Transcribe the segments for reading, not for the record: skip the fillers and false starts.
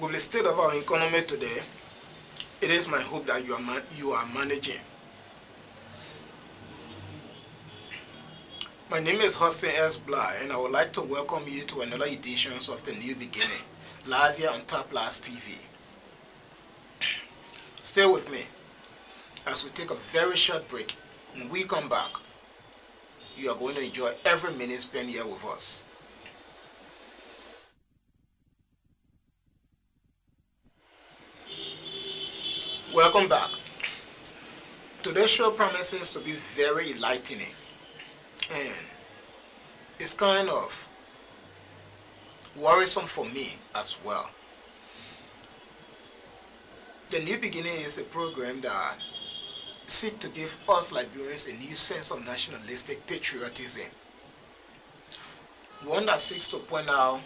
With the state of our economy today, it is my hope that you are managing. My name is Houstin Gblah, and I would like to welcome you to another edition of The New Beginning, live here on Top Plus TV. Stay with me as we take a very short break. When we come back, you are going to enjoy every minute spent here with us. Welcome back. Today's show promises to be very enlightening, and it's kind of worrisome for me as well. The New Beginning is a program that seeks to give us Liberians a new sense of nationalistic patriotism, one that seeks to point out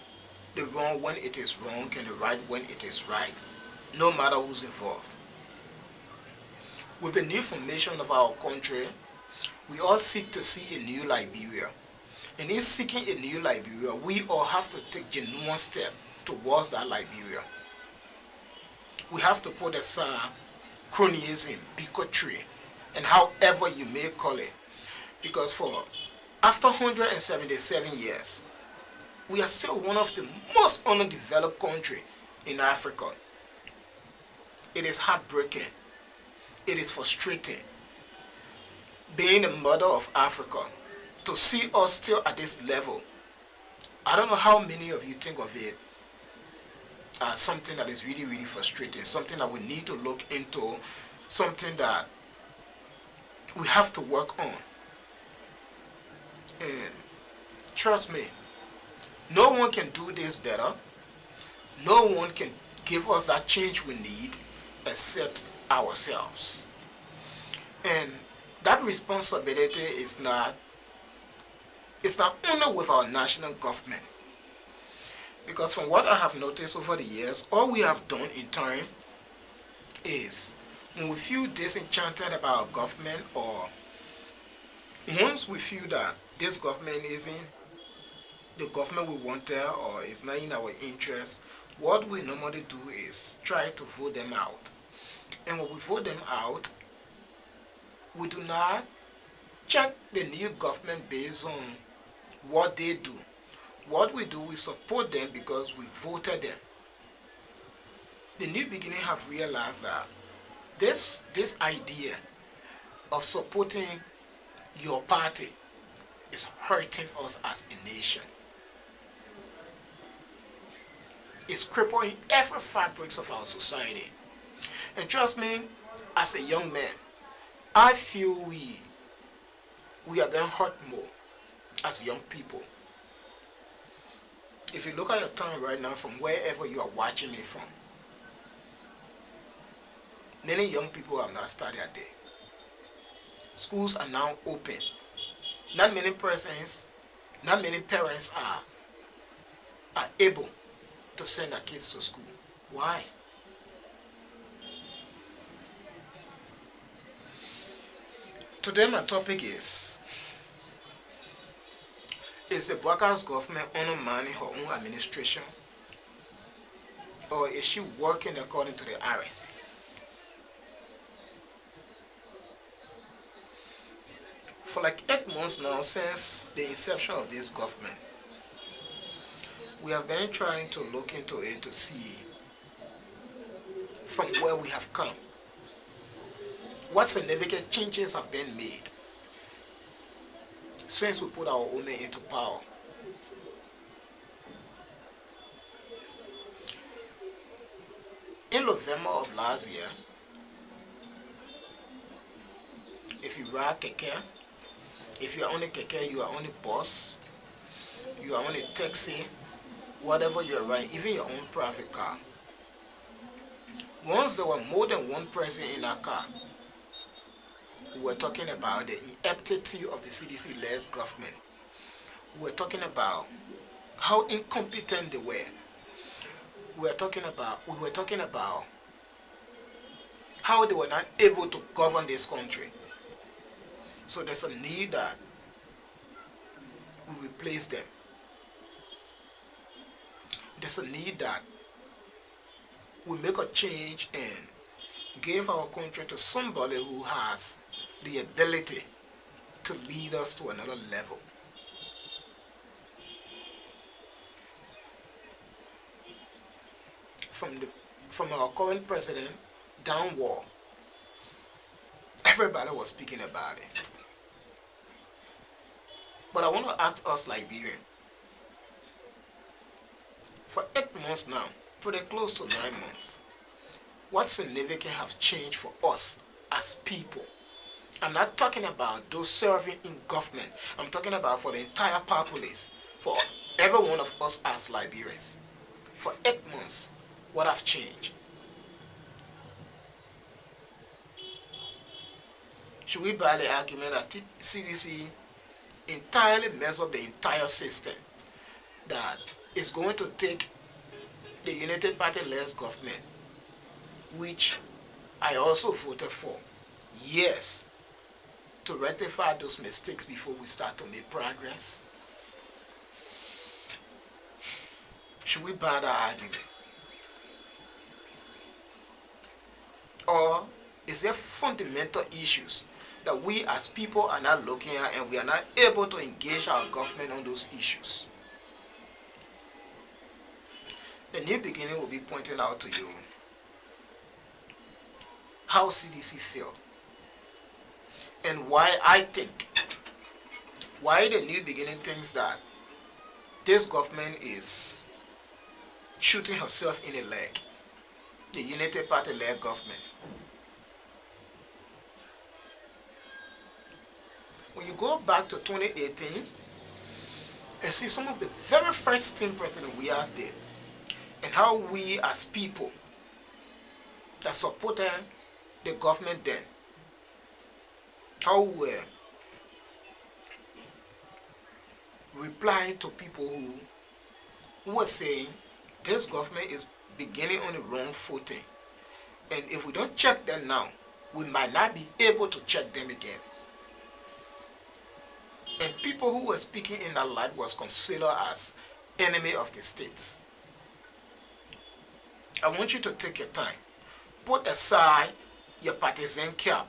the wrong when it is wrong and the right when it is right, no matter who's involved. With the new formation of our country, we all seek to see a new Liberia. And in seeking a new Liberia, we all have to take genuine steps towards that Liberia. We have to put aside cronyism, bigotry, and however you may call it. Because after 177 years, we are still one of the most underdeveloped countries in Africa. It is heartbreaking. It is frustrating, being the mother of Africa, to see us still at this level. I don't know how many of you think of it as something that is really, really frustrating, something that we need to look into, something that we have to work on. And trust me, no one can do this better. No one can give us that change we need except ourselves. And that responsibility is not only with our national government, because from what I have noticed over the years, all we have done in time is, when we feel disenchanted about our government, or once we feel that this government isn't the government we wanted or is not in our interest, what we normally do is try to vote them out. And when we vote them out, we do not check the new government based on what they do. What we do is support them because we voted them. The New Beginning have realized that this idea of supporting your party is hurting us as a nation. It's crippling every fabric of our society. And trust me, as a young man, I feel we are being hurt more as young people. If you look at your time right now from wherever you are watching me from, many young people have not started their day. Schools are now open. Not many parents are able to send their kids to school. Why? Today my topic is the Boakai's government undermining her own administration, or is she working according to the arrest? For like 8 months now, since the inception of this government, we have been trying to look into it to see from where we have come. What significant changes have been made since we put our women into power? In November of last year, if you ride keke, if you are on a keke, you are on a bus, you are on a taxi, whatever you are riding, even your own private car. Once there were more than one person in a car, we were talking about the ineptitude of the CDC-led government. We were talking about how incompetent they were. We were talking about how they were not able to govern this country. So there's a need that we replace them. There's a need that we make a change and give our country to somebody who has the ability to lead us to another level. From the from our current president downward, everybody was speaking about it. But I want to ask us Liberians, for 8 months now, pretty close to 9 months, what significant have changed for us as people? I'm not talking about those serving in government. I'm talking about for the entire populace, for every one of us as Liberians. For 8 months, what have changed? Should we buy the argument that CDC entirely mess up the entire system, that is going to take the United Party-led government, which I also voted for, yes, to rectify those mistakes before we start to make progress? Should we buy that argument? Or is there fundamental issues that we as people are not looking at and we are not able to engage our government on those issues? The new beginning will be pointing out to you how CDC failed and why I think, why the new beginning thinks that this government is shooting herself in the leg, the United Party-led government. When you go back to 2018 and see some of the very first thing President Wias did, and how we as people that supported the government then, how we were replying to people who were saying this government is beginning on the wrong footing, and if we don't check them now, we might not be able to check them again. And people who were speaking in that light was considered as enemy of the states. I want you to take your time. Put aside your partisan cap.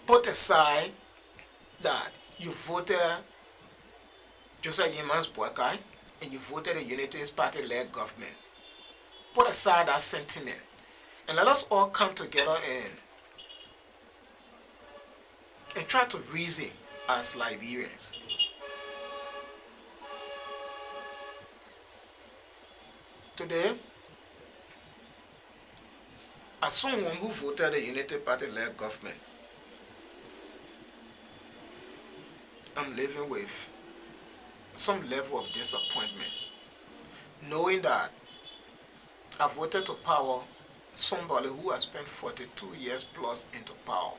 Put aside that you voted Joseph Yeman's Boakai and you voted the Unity Party-led government. Put aside that sentiment and let us all come together and try to reason as Liberians. Today, as someone who voted the Unity Party-led government, I'm living with some level of disappointment, knowing that I voted to power somebody who has spent 42 years plus into power.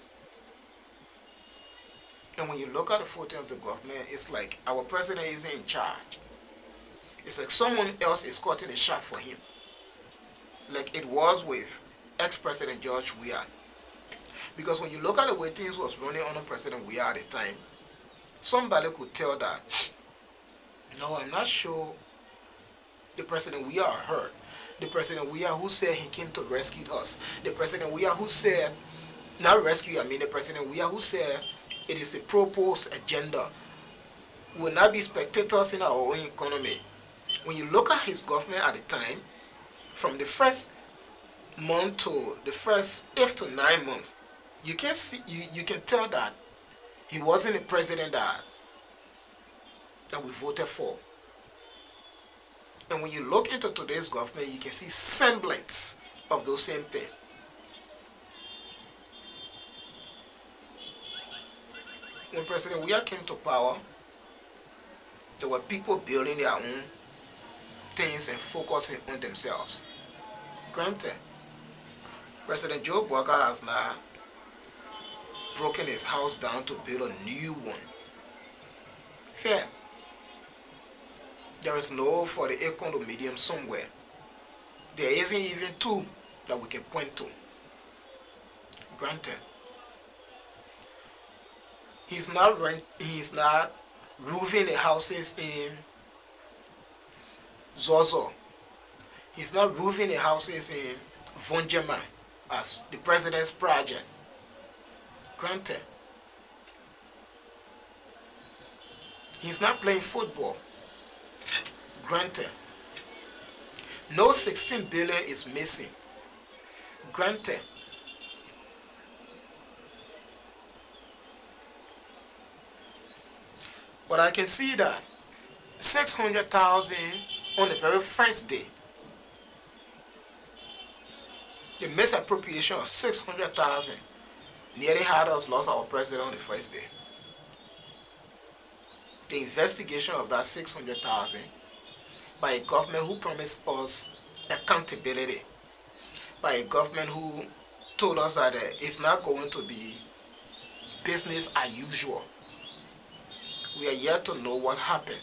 And when you look at the footing of the government, it's like our president isn't in charge. It's like someone else is cutting a shot for him, like it was with ex-President George Weah. Because when you look at the way things was running under President Weah at the time, somebody could tell that, no, I'm not sure the President Weah heard. The President Weah who said he came to rescue us. The President Weah who said, not rescue, I mean the President Weah who said it is a proposed agenda. We will not be spectators in our own economy. When you look at his government at the time, from the first month to the first 8 to 9 months, you can see, you can tell that he wasn't a president that we voted for. And when you look into today's government, you can see semblance of those same things. When President Weah came to power, there were people building their own things and focusing on themselves. Granted, President Joe Boakai has now broken his house down to build a new one. Fair. There is no 48 condominium somewhere. There isn't even 2 that we can point to. Granted. He's not roofing the houses in Zozo. He's not roofing the houses in Vonjema as the president's project. Granted, he's not playing football. Granted, no 16 billion is missing. Granted, but I can see that 600,000 on the very first day, the misappropriation of 600,000 nearly had us lost our president on the first day. The investigation of that 600,000 by a government who promised us accountability, by a government who told us that it's not going to be business as usual. We are yet to know what happened.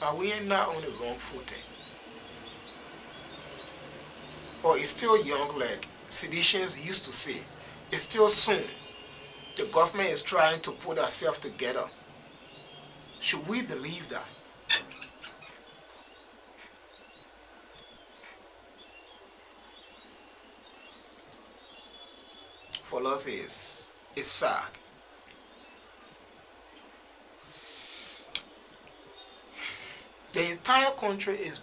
Are we not on the wrong footing? Or it's still young, like seditions used to say, it's still soon. The government is trying to put ourselves together. Should we believe that? For us, it's sad. The entire country is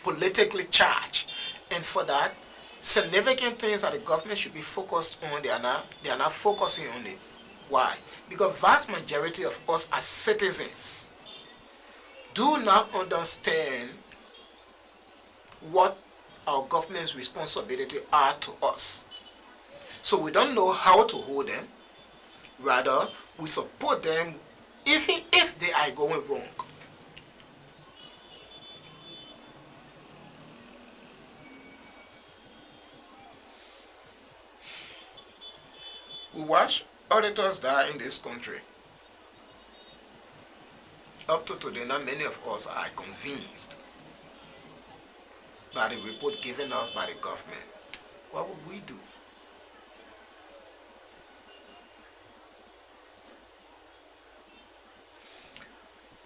politically charged, and for that, significant things that the government should be focused on, they are not focusing on it. Why? Because vast majority of us as citizens do not understand what our government's responsibility are to us. So we don't know how to hold them. Rather, we support them even if they are going wrong. We watch auditors die in this country. Up to today, not many of us are convinced by the report given us by the government. What would we do?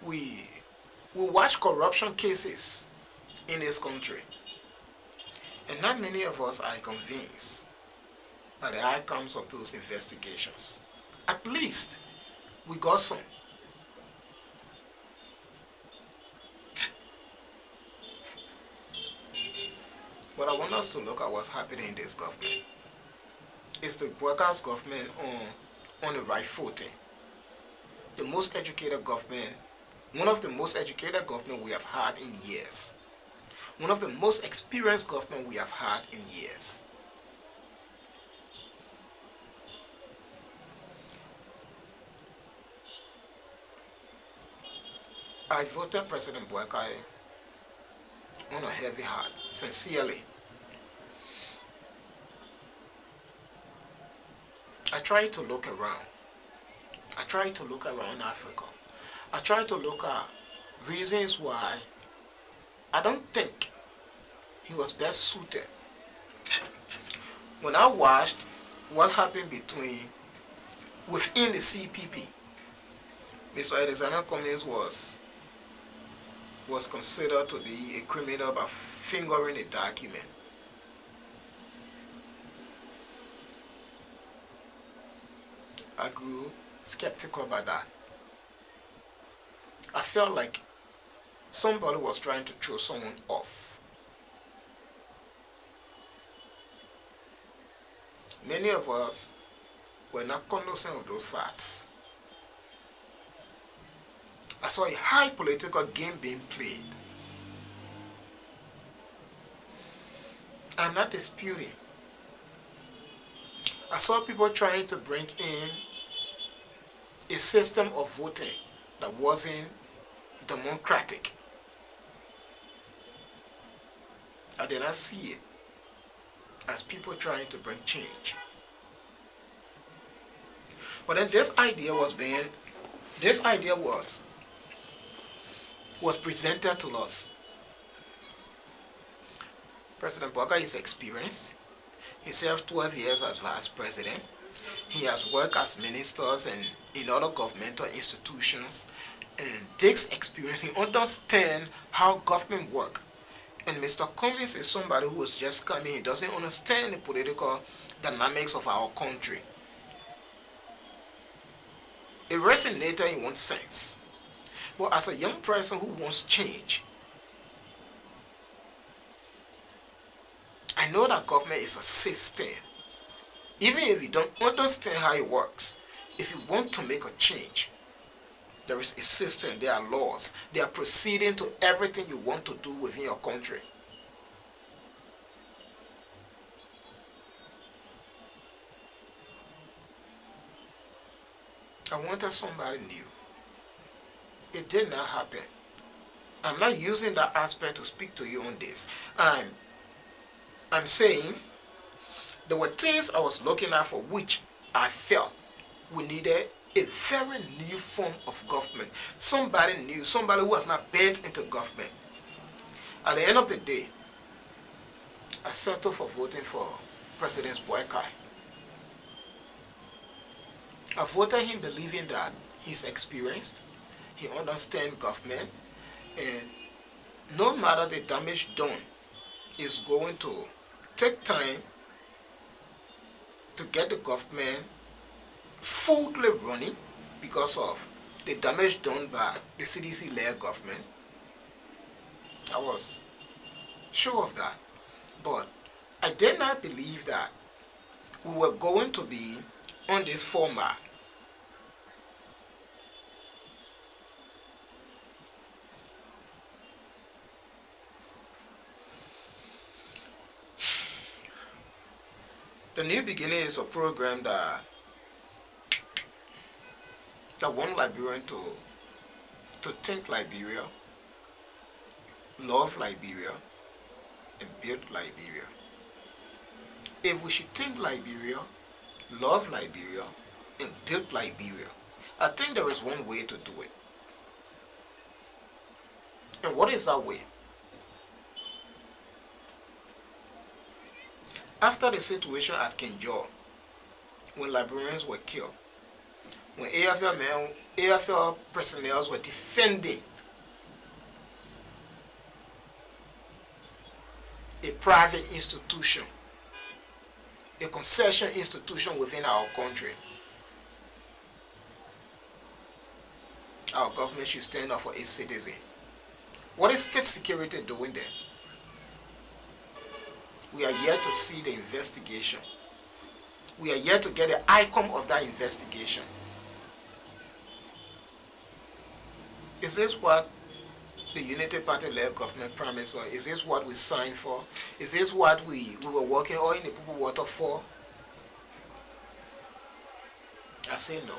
We watch corruption cases in this country, and not many of us are convinced by the outcomes of those investigations. At least we got some. But I want us to look at what's happening in this government. Is the workers' government on the right footing? The most educated government, one of the most educated government we have had in years. One of the most experienced government we have had in years. I voted President Boakai on a heavy heart, sincerely. I try to look around. I try to look around Africa. I try to look at reasons why I don't think he was best suited. When I watched what happened within the CPP, Mr. Alexander Cummings was considered to be a criminal by fingering a document. I grew skeptical about that. I felt like somebody was trying to throw someone off. Many of us were not cognizant of those facts. I saw a high political game being played. I'm not disputing. I saw people trying to bring in a system of voting that wasn't democratic. I did not see it as people trying to bring change. But then this idea was presented to us. President Boakai is experienced. He served 12 years as vice president. He has worked as ministers and in other governmental institutions, and this experience, he understands how government work. And Mr. Cummings is somebody who is just coming. He doesn't understand the political dynamics of our country. It resonated in one sense. But as a young person who wants change, I know that government is a system. Even if you don't understand how it works, if you want to make a change, there is a system, there are laws, they are proceeding to everything you want to do within your country. I wanted somebody new. It did not happen. I'm not using that aspect to speak to you on this. I'm saying there were things I was looking at for which I felt we needed a very new form of government. Somebody new, somebody who has not bent into government. At the end of the day, I settled for voting for President Boakai. I voted him believing that he's experienced, he understands government, and no matter the damage done, is going to take time to get the government fully running because of the damage done by the CDC-led government. I was sure of that. But I did not believe that we were going to be on this format. The New Beginning is a program that want Liberian to think Liberia, love Liberia, and build Liberia. If we should think Liberia, love Liberia, and build Liberia, I think there is one way to do it. And what is that way? After the situation at Kinjor, when Liberians were killed, when AFL personnel were defending a private institution, a concession institution within our country, our government should stand up for its citizens. What is state security doing there? We are yet to see the investigation. We are yet to get the outcome of that investigation. Is this what the Unity Party-led government promised, or is this what we signed for? Is this what we were working all in the Pupu water for? I say no.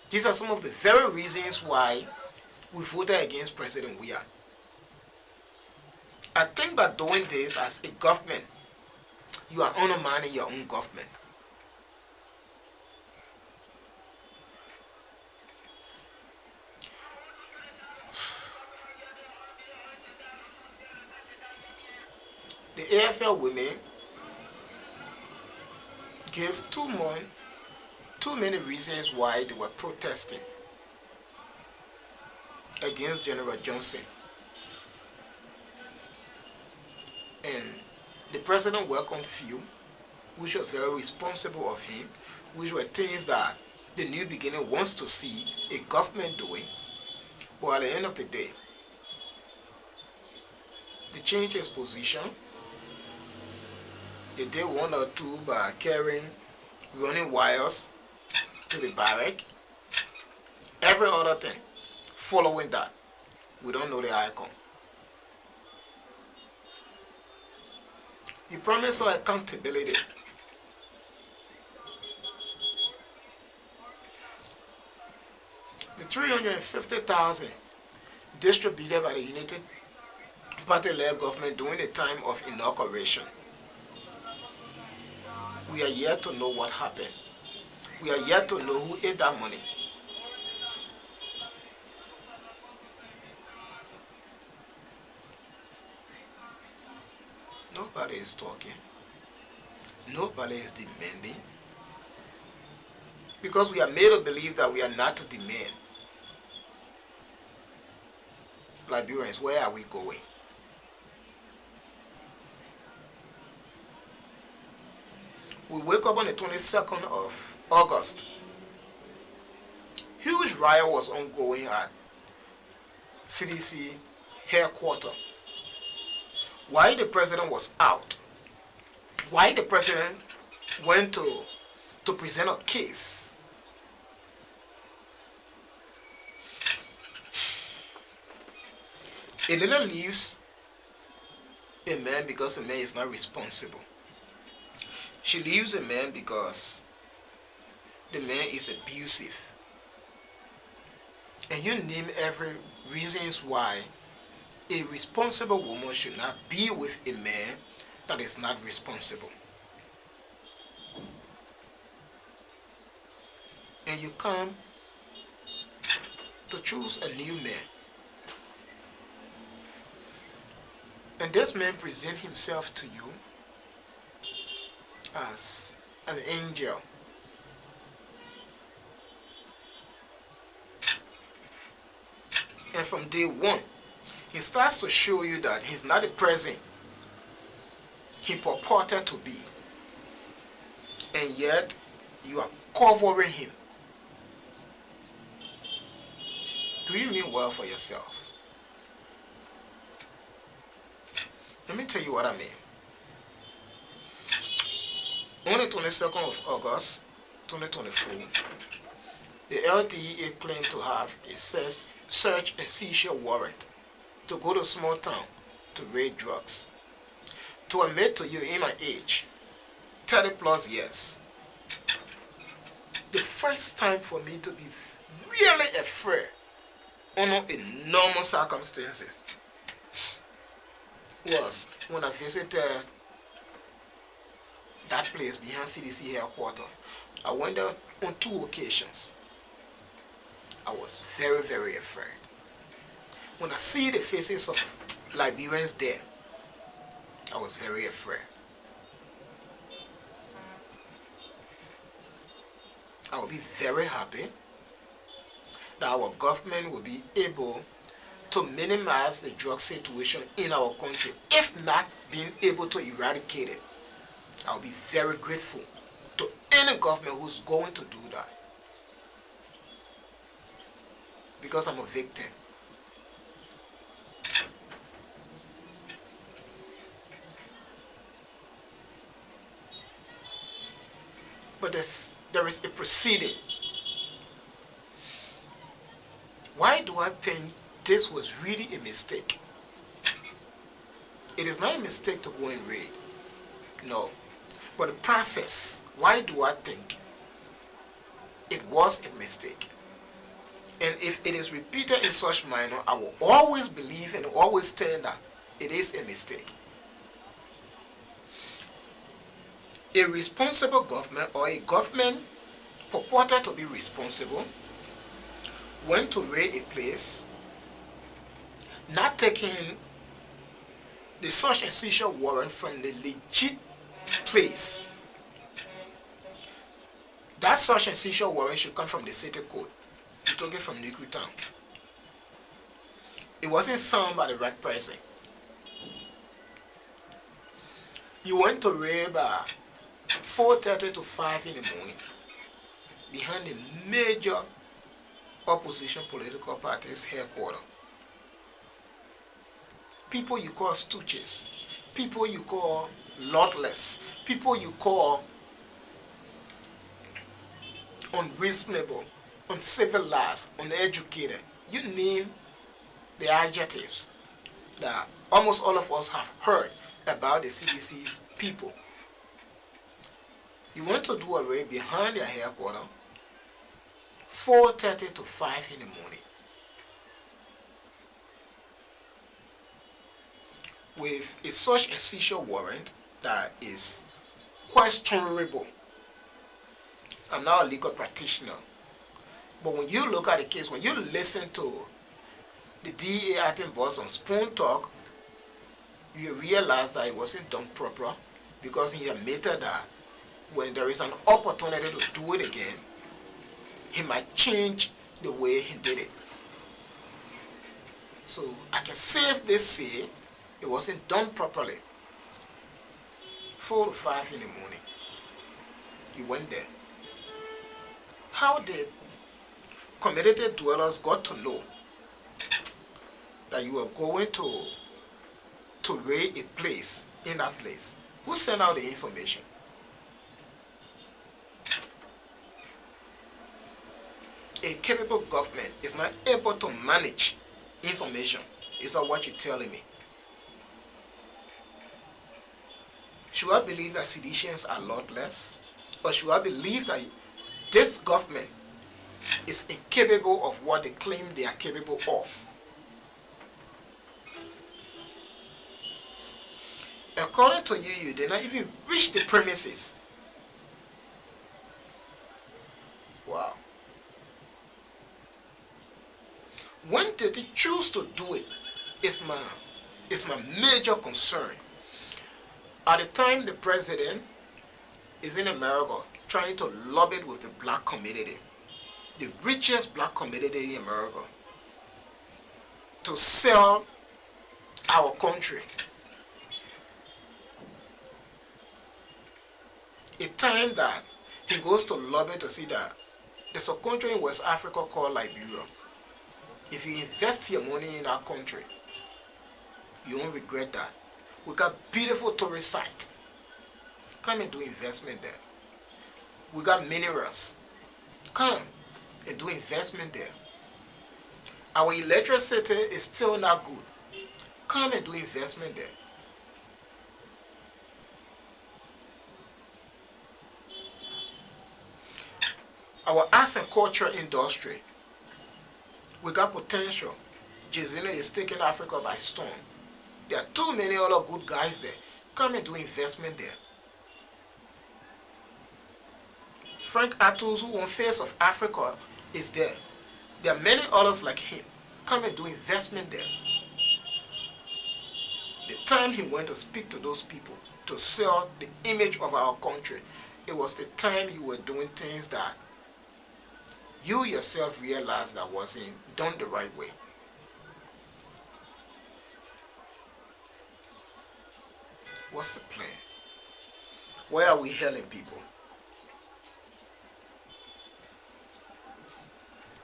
These are some of the very reasons why we voted against President Weah. I think by doing this as a government, you are undermining your own government. The AFL women gave too many reasons why they were protesting against General Johnson. And the president welcomed few, which was very responsible of him, which were things that the New Beginning wants to see a government doing. But at the end of the day, they changed his position. They did one or two by running wires to the barrack. Every other thing following that, we don't know the outcome. You promise for accountability. The 350,000 distributed by the United Party-led government during the time of inauguration. We are yet to know what happened. We are yet to know who ate that money. Nobody is talking. Nobody is demanding. because we are made to believe that we are not to demand. Liberians, where are we going? We wake up on the 22nd of August. Huge riot was ongoing at CDC headquarters. Why the president was out? Why the president went to present a case? Elena leaves a man because a man is not responsible. She leaves a man because the man is abusive. And you name every reasons why a responsible woman should not be with a man that is not responsible. And you come to choose a new man. And this man presents himself to you as an angel. And from day one, he starts to show you that he's not the person he purported to be. And yet, you are covering him. Do you mean well for yourself? Let me tell you what I mean. On the 22nd of August, 2024, the LTEA claimed to have a search and seizure warrant to go to a small town to raid drugs. To admit to you, in my age, 30 plus years, the first time for me to be really afraid under normal circumstances was when I visited that place behind CDC headquarters. I went there on 2 occasions. I was very, very afraid. When I see the faces of Liberians there, I was very afraid. I will be very happy that our government will be able to minimize the drug situation in our country, if not being able to eradicate it. I'll be very grateful to any government who's going to do that, because I'm a victim. But there is a proceeding. Why do I think this was really a mistake? It is not a mistake to go and raid. No. But the process, why do I think it was a mistake? And if it is repeated in such manner, I will always believe and always stand that it is a mistake. A responsible government, or a government purported to be responsible, went to raid a place, not taking the search and seizure warrant from the legit place. That search and seizure warrant should come from the city code. You took it from Nikru Town. It wasn't signed by the right person. You went to raid by 4:30 to 5 in the morning behind the major opposition political parties' headquarters. People you call stooges, people you call lawless, people you call unreasonable, uncivilized, uneducated. You name the adjectives that almost all of us have heard about the CDC's people. You went to do a raid behind their headquarters, 4:30 to 5 in the morning, with a search and seizure warrant that is questionable. I'm not a legal practitioner, but when you look at the case, when you listen to the DEA acting boss on Spoon Talk, you realize that it wasn't done proper, because he admitted that when there is an opportunity to do it again, he might change the way he did it. So I can safely say it wasn't done properly. 4 to 5 in the morning, he went there. How did community dwellers got to know that you were going to raid a place in that place? Who sent out the information? A capable government is not able to manage information. Is that what you're telling me? Should I believe that seditions are lawless? Or should I believe that this government is incapable of what they claim they are capable of? According to you, you did not even reach the premises. Wow. When did he choose to do it? It's my major concern. At the time the president is in America trying to lobby with the black community, the richest black community in America, to sell our country. A time that he goes to lobby to see that there's a country in West Africa called Liberia. If you invest your money in our country, you won't regret that. We got beautiful tourist sites. Come and do investment there. We got minerals. Come and do investment there. Our electricity is still not good. Come and do investment there. Our arts and culture industry, we got potential. Jezina is taking Africa by storm. There are too many other good guys there. Come and do investment there. Frank Atos, who on Face of Africa, is there. There are many others like him. Come and do investment there. The time he went to speak to those people to sell the image of our country, it was the time you were doing things that you yourself realized that wasn't done the right way. What's the plan? Where are we hailing people?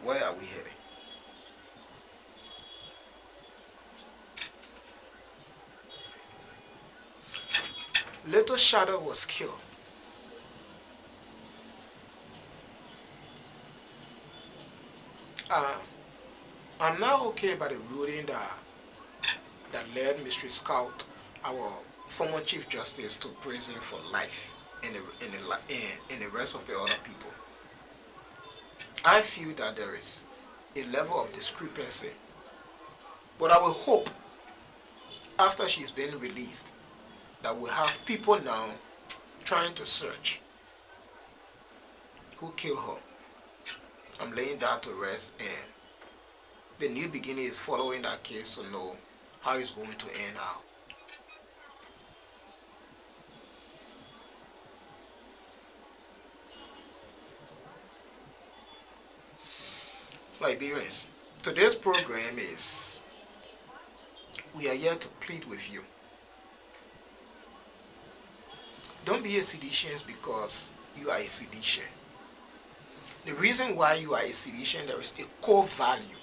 Where are we heading? Little Shadow was killed. I'm not okay about the ruling that led Mystery Scout, our former Chief Justice, to prison for life and the rest of the other people. I feel that there is a level of discrepancy. But I will hope, after she's been released, that we'll have people now trying to search who killed her. I'm laying that to rest, and the new beginning is following that case to know how it's going to end out. Liberians, today's program is, we are here to plead with you. Don't be a seditionist because you are a sedition. The reason why you are a sedition, there is a core value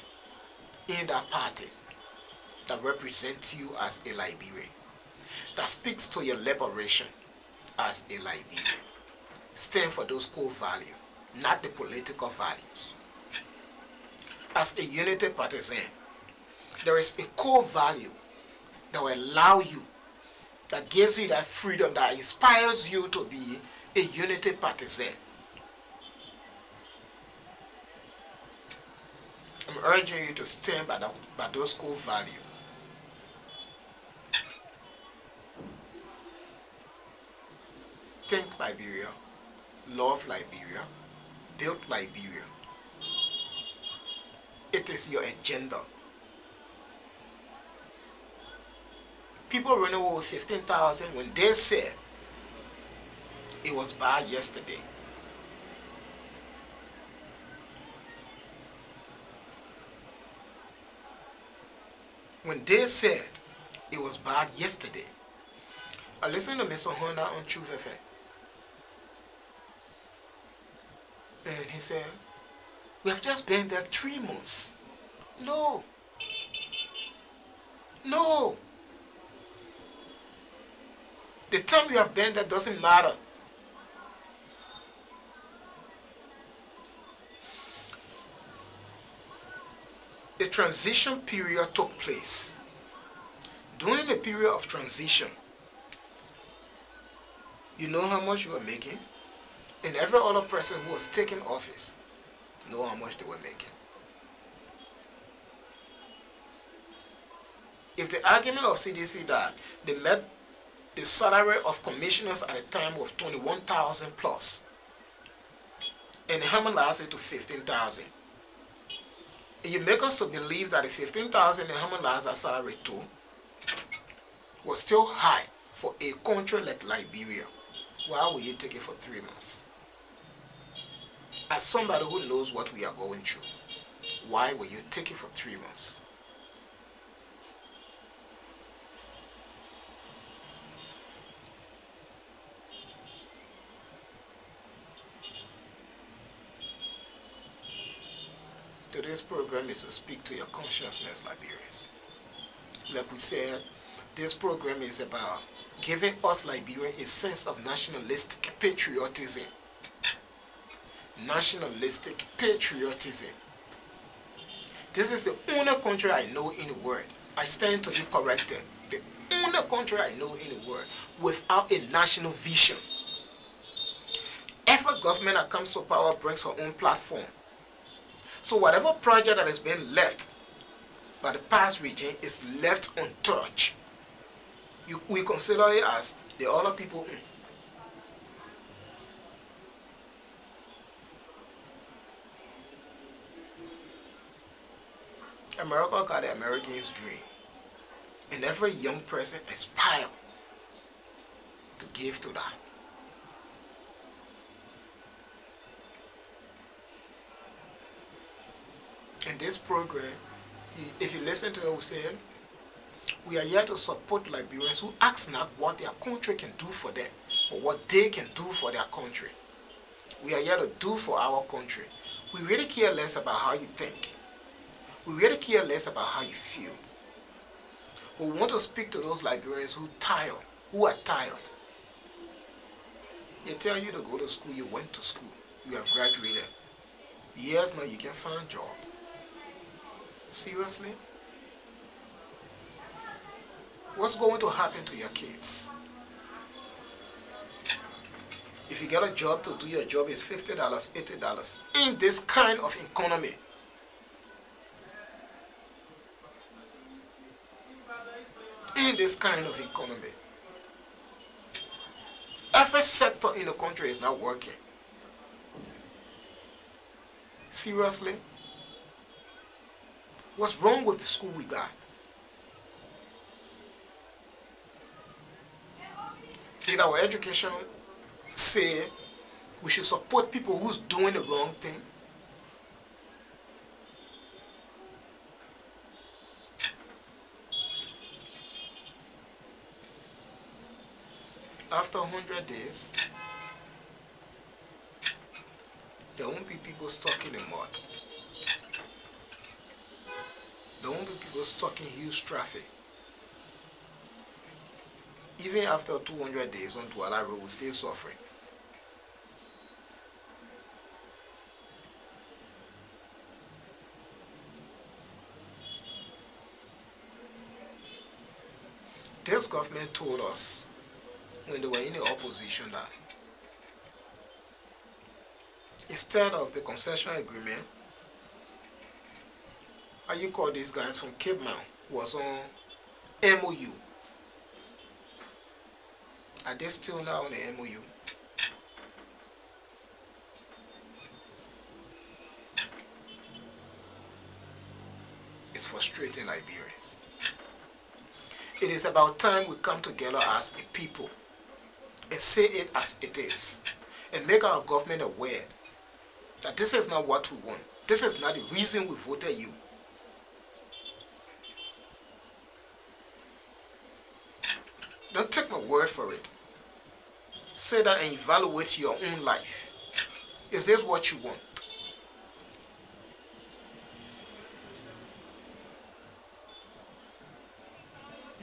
in that party that represents you as a Liberian, that speaks to your liberation as a Liberian. Stand for those core values, not the political values. As a unity partisan, there is a core value that will allow you, that gives you that freedom, that inspires you to be a unity partisan. I'm urging you to stand by those core values. Think Liberia, love Liberia, build Liberia. It is your agenda. People running over 15,000 when they said it was bad yesterday. When they said it was bad yesterday, I listened to Mr. Honda on Truth FM. And he said, we have just been there 3 months. No. No. The time you have been there doesn't matter. The transition period took place. During the period of transition, you know how much you are making? And every other person who was taking office know how much they were making. If the argument of CDC that they met the salary of commissioners at the time was 21,000 plus, and the Haman lasted to 15,000, and you make us to believe that the 15,000 the Haman last salary too was still high for a country like Liberia, why will you take it for 3 months? As somebody who knows what we are going through, why will you take it for 3 months? Today's program is to speak to your consciousness, Liberians. Like we said, this program is about giving us Liberians a sense of nationalistic patriotism. Nationalistic patriotism. This is the only country I know in the world. I stand to be corrected. The only country I know in the world without a national vision. Every government that comes to power brings her own platform. So whatever project that has been left by the past regime is left untouched. We consider it as the other people. America got the Americans' dream. And every young person aspires to give to that. In this program, if you listen to what we say, we are here to support Liberians who ask not what their country can do for them, but what they can do for their country. We are here to do for our country. We really care less about how you think. We really care less about how you feel. But we want to speak to those Liberians who are tired. They tell you to go to school, you went to school, you have graduated. Years now you can find a job. Seriously? What's going to happen to your kids? If you get a job to do your job, it's $50, $80 in this kind of economy. In this kind of economy. Every sector in the country is not working. Seriously? What's wrong with the school we got? Did our education say we should support people who's doing the wrong thing? After 100 days, there won't be people stuck in the mud. There won't be people stuck in huge traffic. Even after 200 days on Douala Road, we're still suffering. This government told us when they were in the opposition that instead of the concession agreement, how you call these guys from Cape Mount was on MOU. Are they still now on the MOU? It's frustrating Liberians. It is about time we come together as a people and say it as it is and make our government aware that this is not what we want. This is not the reason we voted you. word for it. Sit down and evaluate your own life. Is this what you want?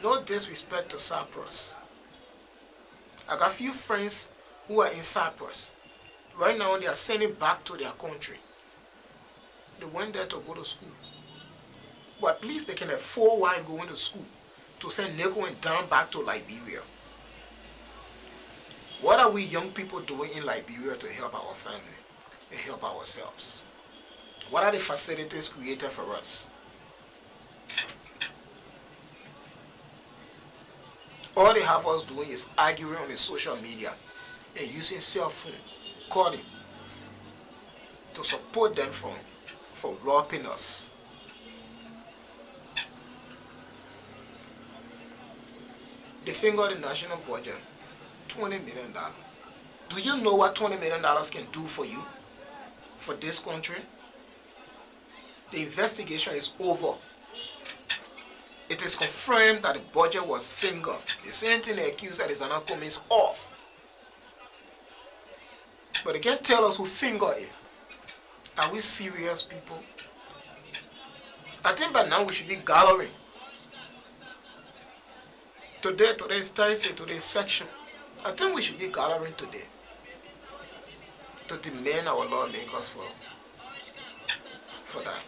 No disrespect to Cyprus. I got a few friends who are in Cyprus. Right now they are sending back to their country. They went there to go to school. But at least they can afford while going to school to send Nico and Dan back to Liberia. What are we young people doing in Liberia to help our family and help ourselves? What are the facilities created for us? All they have us doing is arguing on the social media and using cell phone, calling to support them for robbing us. They finger the national budget, $20 million. Do you know what $20 million can do for you, for this country? The investigation is over. It is confirmed that the budget was fingered. The same thing they accuse that is an outcome is off. But they can't tell us who fingered it. Are we serious, people? I think by now we should be gathering. Today is Thursday, today's section. I think we should be gathering today to demand our lawmakers for that.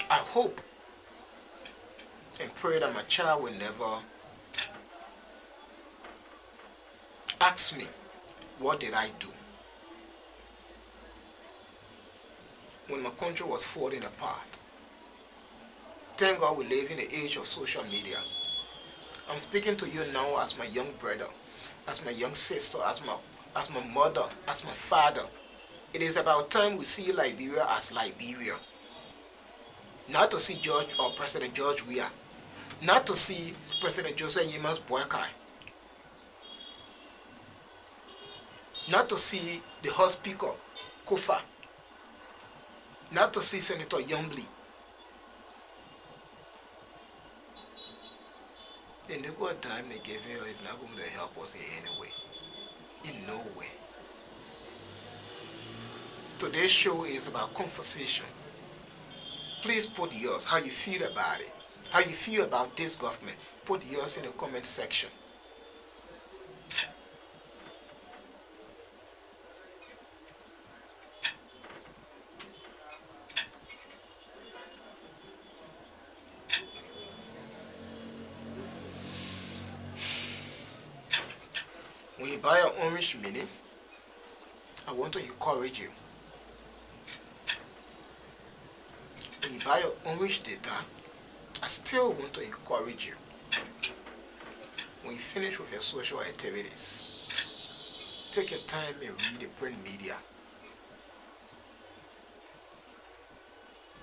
I hope and pray that my child will never ask me, what did I do when my country was falling apart? Thank God we live in the age of social media. I'm speaking to you now as my young brother, as my young sister, as my mother, as my father. It is about time we see Liberia as Liberia. Not to see George or President George Weah. Not to see President Joseph Yema's Boakai. Not to see the House Speaker, Kofa. Not to see Senator Gblah. The nickel time they gave here is not going to help us in any way. In no way. Today's show is about conversation. Please put yours, how you feel about it. How you feel about this government. Put yours in the comment section. When you buy an orange mini, I want to encourage you. When you buy your orange data, I still want to encourage you. When you finish with your social activities, take your time and read the print media.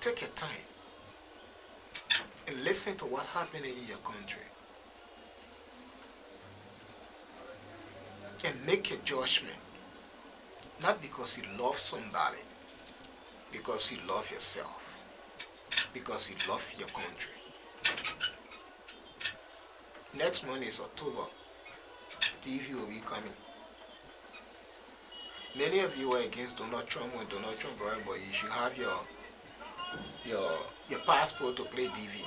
Take your time and listen to what's happening in your country. And make a judgment. Not because you love somebody, because you love yourself, because you love your country. Next month is October. TV will be coming. Many of you are against Donald Trump when Donald Trump arrived, but you should have your passport to play DV.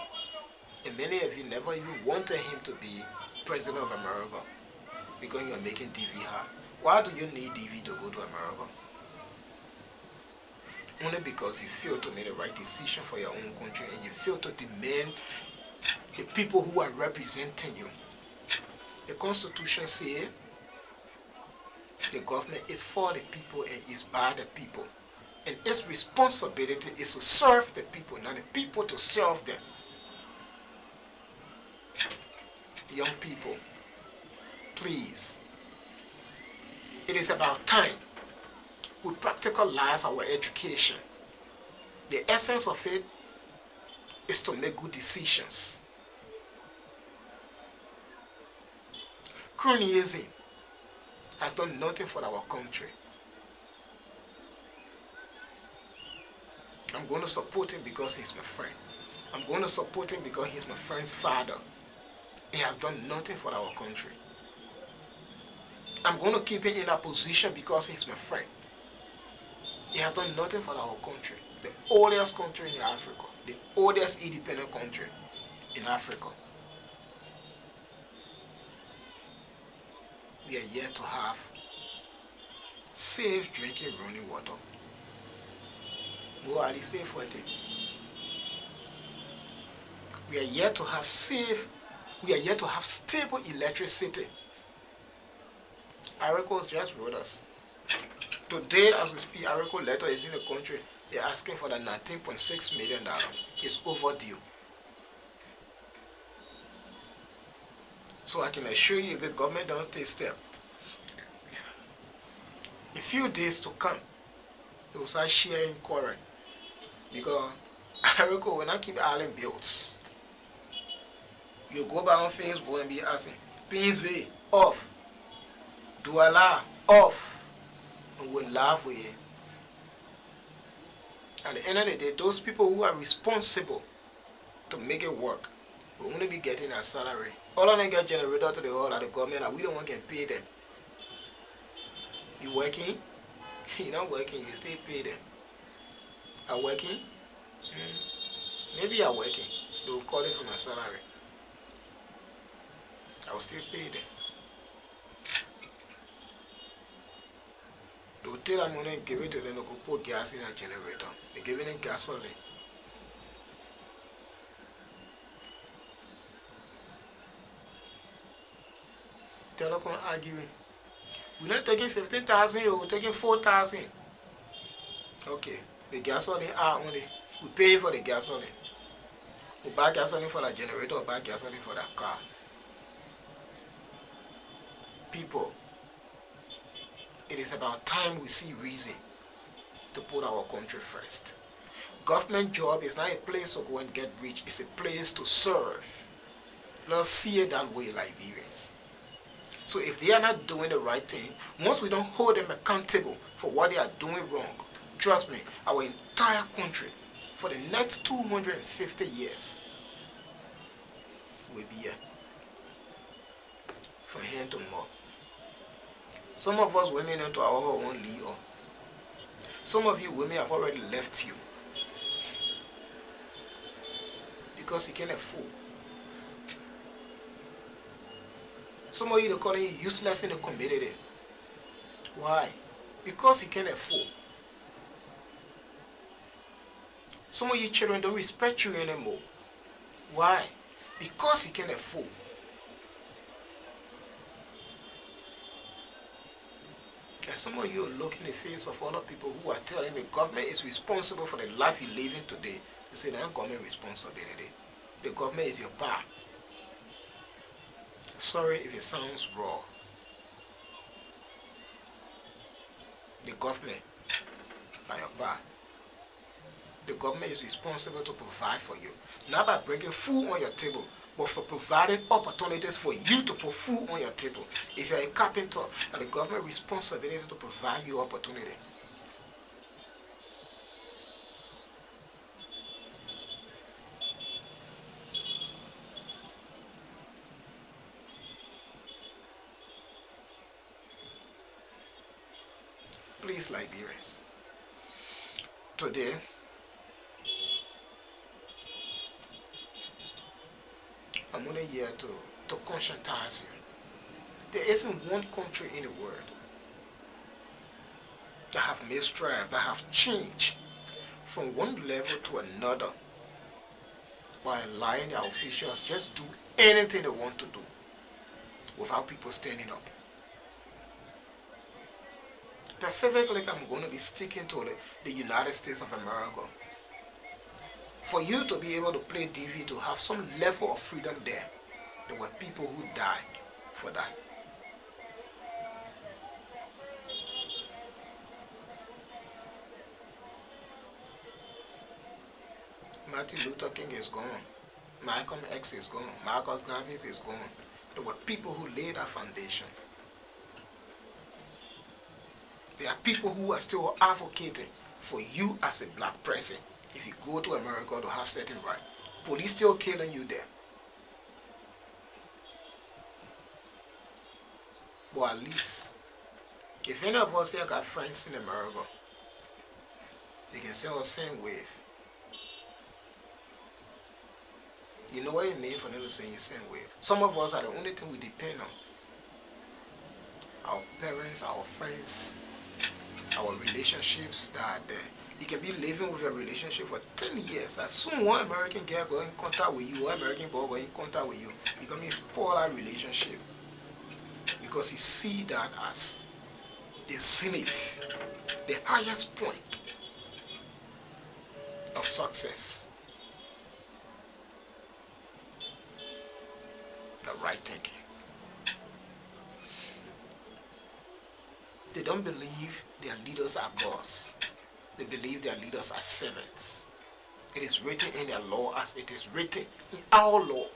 And many of you never even wanted him to be President of America because you are making DV hard. Why do you need DV to go to America? Only because you failed to make the right decision for your own country and you failed to demand the people who are representing you. The Constitution says the government is for the people and is by the people. And its responsibility is to serve the people, not the people to serve them. Young people, please, it is about time we practicalize our education. The essence of it is to make good decisions. cronyism, has done nothing for our country. I'm going to support him because he's my friend. I'm going to support him because he's my friend's father. He has done nothing for our country. I'm going to keep him in that position because he's my friend. He has done nothing for our country. The oldest country in Africa. The oldest independent country in Africa. We are yet to have safe drinking running water. We are yet to have stable electricity. Iroquois just wrote us. Today, as we speak, Iroquois letter is in the country. They're asking for the $19.6 million. It's overdue. So I can assure you, if the government doesn't take steps, a few days to come, they will start sharing current. Because Iroquois will not keep island bills. You go back on Facebook and be asking, Pinsville, off. Douala, off. And we'll laugh with you. At the end of the day, those people who are responsible to make it work will only be getting a salary. All of them get generated to the whole of the government and we don't want to pay them. You working? You're not working, you still pay them. Are working? Maybe you're working. They will call it from a salary. I will still pay them. They will take that money and give it to them to go put gas in a generator. They're giving them gasoline. They're not going to argue. We're not taking 15,000, we're taking 4,000. Okay, the gasoline are only. We pay for the gasoline. We buy gasoline for the generator, or buy gasoline for the car. People, it is about time we see reason to put our country first. Government job is not a place to go and get rich, it's a place to serve. Let us see it that way, Liberians. So if they are not doing the right thing, once we don't hold them accountable for what they are doing wrong, trust me, our entire country, for the next 250 years, will be here. From here to more. Some of us women into our own leader. Some of you women have already left you. Because you can't afford. Some of you, they're calling you useless in the community. Why? Because you can't afford. Some of you children don't respect you anymore. Why? Because you can't afford. And some of you look in the face of other people who are telling the government is responsible for the life you're living today. You say, that's government responsibility. The government is your bar. Sorry if it sounds raw. The government are your bar. The government is responsible to provide for you. Not by bringing food on your table, but for providing opportunities for you to put food on your table. If you're a carpenter, and the government responsibility to provide you opportunity. Please, Liberians, today, I'm only here to conscientize you. There isn't one country in the world that have made strides, that have changed from one level to another by allowing their officials just do anything they want to do without people standing up. Specifically, I'm going to be sticking to the United States of America. For you to be able to play DV, to have some level of freedom there, there were people who died for that. Martin Luther King is gone. Malcolm X is gone. Marcus Garvey is gone. There were people who laid that foundation. There are people who are still advocating for you as a black person. If you go to America to have certain right, police still killing you there. But at least, if any of us here got friends in America, they can send us same wave. You know what it means for them to send you same wave? Some of us are the only thing we depend on. Our parents, our friends, our relationships that are there. You can be living with your relationship for 10 years. As soon one American girl go in contact with you, one American boy go in contact with you, you can spoil that relationship. Because you see that as the zenith, the highest point of success. The right thinking. They don't believe their leaders are gods. They believe their leaders are servants. It is written in their law as it is written in our law.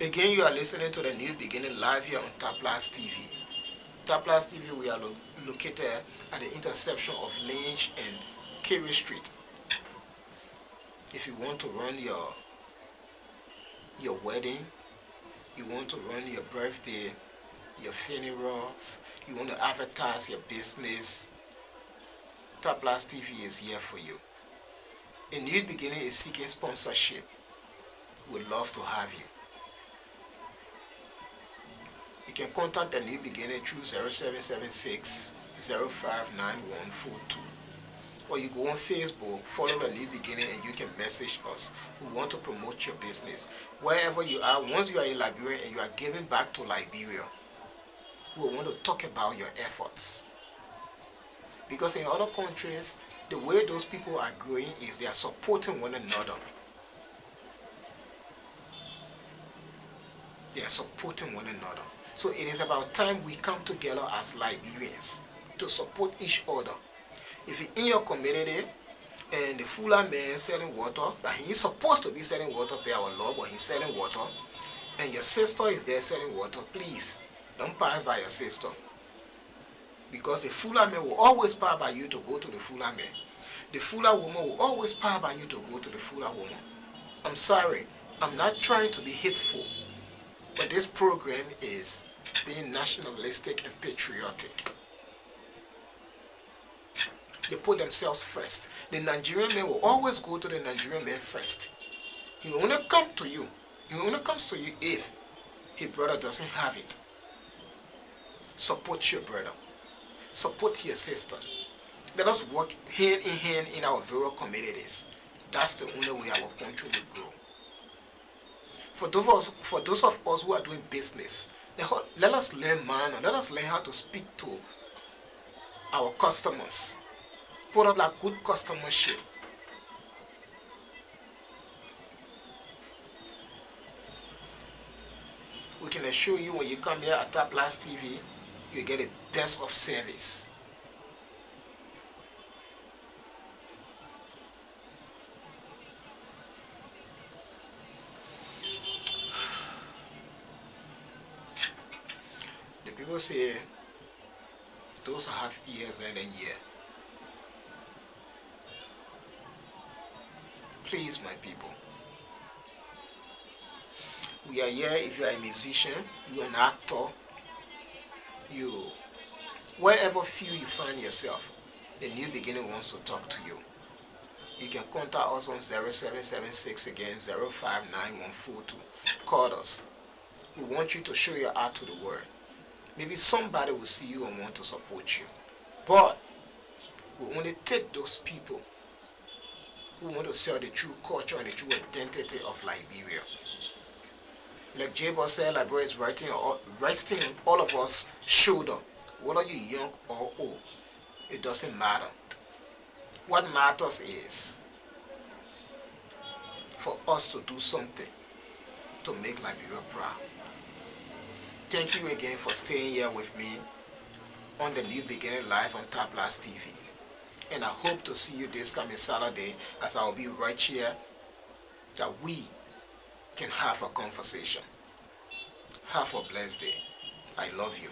Again, you are listening to the New Beginning live here on Taplas TV. Taplas TV, we are located at the intersection of Lynch and Carey Street. If you want to run your wedding, you want to run your birthday, your funeral, you want to advertise your business, Taplas TV is here for you. A New Beginning is seeking sponsorship. We'd love to have you. You can contact the New Beginning through 0776 059142. Or you go on Facebook, follow the New Beginning, and you can message us. We want to promote your business. Wherever you are, once you are in Liberia and you are giving back to Liberia, we want to talk about your efforts. Because in other countries, the way those people are growing is they are supporting one another. They are supporting one another. So it is about time we come together as Liberians to support each other. If you're in your community and the Fula man selling water, that he's supposed to be selling water by our law, but he's selling water, and your sister is there selling water, please don't pass by your sister. Because the Fula man will always pass by you to go to the Fula man. The Fula woman will always pass by you to go to the Fula woman. I'm sorry, I'm not trying to be hateful, but this program is being nationalistic and patriotic. They put themselves first. The Nigerian man will always go to the Nigerian man first. He will only come to you. He only comes to you if his brother doesn't have it. Support your brother. Support your sister. Let us work hand in hand in our various communities. That's the only way our country will grow. For those of us who are doing business, let us learn manner. Let us learn how to speak to our customers. Put up like good customership. We can assure you when you come here at Taplas TV, you get the best of service. The people say, those who have ears, let them hear. Please, my people, we are here. If you are a musician, you are an actor, you, wherever field you find yourself, the New Beginning wants to talk to you. You can contact us on 0776 again 059142. Call us. We want you to show your art to the world. Maybe somebody will see you and want to support you. But we only take those people who want to sell the true culture and the true identity of Liberia. Like J-Boss said, Liberia is resting on all of us shoulder. Whether you're young or old, it doesn't matter. What matters is for us to do something to make Liberia proud. Thank you again for staying here with me on the New Beginning Live on Tablas TV. And I hope to see you this coming Saturday, as I will be right here, that we can have a conversation. Have a blessed day. I love you.